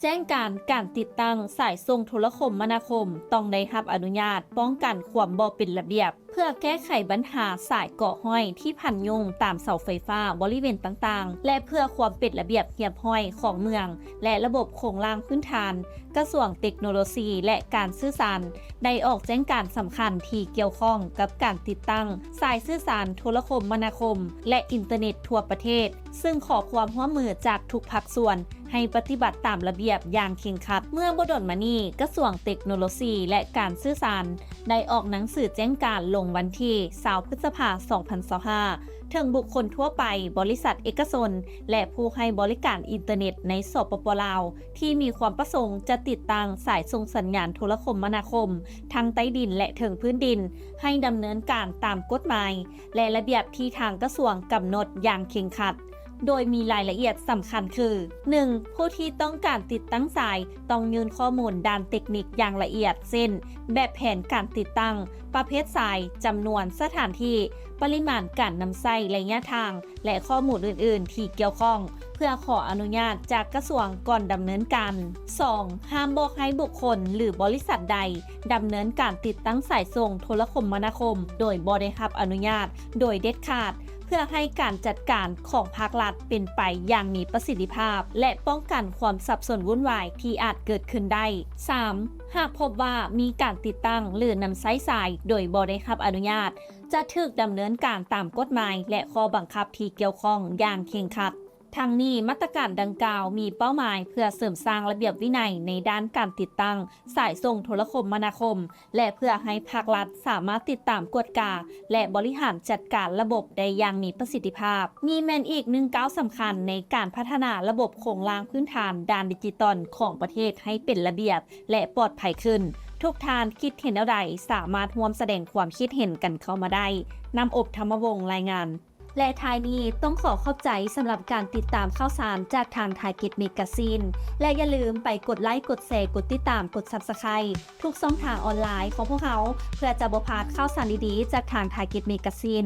จ้งการติดตั้งสายส่งโทรคมนาคมต้องได้รับอนุญาตป้องกันความบ่เป็นระเบียบเพื่อแก้ไขปัญหาสายเกาะห้อยที่พันยุงตามเสาไฟฟ้าบริเวณต่างๆและเพื่อความเป็นระเบียบเรียบร้อยของเมืองและระบบโครงล่างพื้นฐานกระทรวงเทคโนโลยีและการสื่อสารได้ออกแจ้งการสำคัญที่เกี่ยวข้องกับการติดตั้งสายสื่อสารโทรคมนาคมและอินเทอร์เน็ตทั่วประเทศซึ่งขอความร่วมมือจากทุกภาคส่วนให้ปฏิบัติตามระเบียบอย่างเคร่งครัดเมื่อบ่ดนมานี้กระทรวงเทคโนโลยีและการสื่อสารได้ออกหนังสือแจ้งการลงวันที่20 พฤษภาคม 2025ถึงบุคคลทั่วไปบริษัทเอกชนและผู้ให้บริการอินเทอร์เน็ตในสปป.ลาวที่มีความประสงค์จะติดตั้งสายส่งสัญญาณโทรคมนาคมทั้งใต้ดินและถึงพื้นดินให้ดำเนินการตามกฎหมายและระเบียบที่ทางกระทรวงกำหนดอย่างเคร่งครัดโดยมีรายละเอียดสำคัญคือ 1. ผู้ที่ต้องการติดตั้งสายต้องยื่นข้อมูลด้านเทคนิคอย่างละเอียดเช่นแบบแผนการติดตั้งประเภทสายจำนวนสถานที่ปริมาณการนำไส้ระยะทางและข้อมูลอื่นๆที่เกี่ยวข้องเพื่อขออนุญาตจากกระทรวงก่อนดำเนินการ 2. ห้ามบอกให้บุคคลหรือบริษัทใดดำเนินการติดตั้งสายส่งโทรคมนาคมโดยบ่ได้รับอนุญาตโดยเด็ดขาดเพื่อให้การจัดการของภาครัฐเป็นไปอย่างมีประสิทธิภาพและป้องกันความสับสนวุ่นวายที่อาจเกิดขึ้นได้ 3. หากพบว่ามีการติดตั้งหรือนำไส้สายโดยบ่ได้รับอนุญาตจะถูกดำเนินการตามกฎหมายและข้อบังคับที่เกี่ยวข้องอย่างเคร่งครัดทั้งนี้มาตรการดังกล่าวมีเป้าหมายเพื่อเสริมสร้างระเบียบวินัยในด้านการติดตั้งสายส่งโทรคมนาคมและเพื่อให้ภาครัฐสามารถติดตามกฎกาและบริหารจัดการระบบได้อย่างมีประสิทธิภาพนี่แม่นอีกหนึ่งก้าวสำคัญในการพัฒนาระบบโครงล่างพื้นฐานด้านดิจิตอลของประเทศให้เป็นระเบียบและปลอดภัยขึ้นทุกท่านคิดเห็นอะไรสามารถร่วมแสดงความคิดเห็นกันเข้ามาได้นำอบธรรมวงศ์รายงานและท้ายนี้ต้องขอขอบใจสำหรับการติดตามข่าวสารจากทางไทยกิจเมกาซีนและอย่าลืมไปกดไลค์กดแชร์กดติดตามกด Subscribe ทุกช่องทางออนไลน์ของพวกเขาเพื่อจะบ่พลาดข่าวสารดีๆจากทางไทยกิจเมกาซีน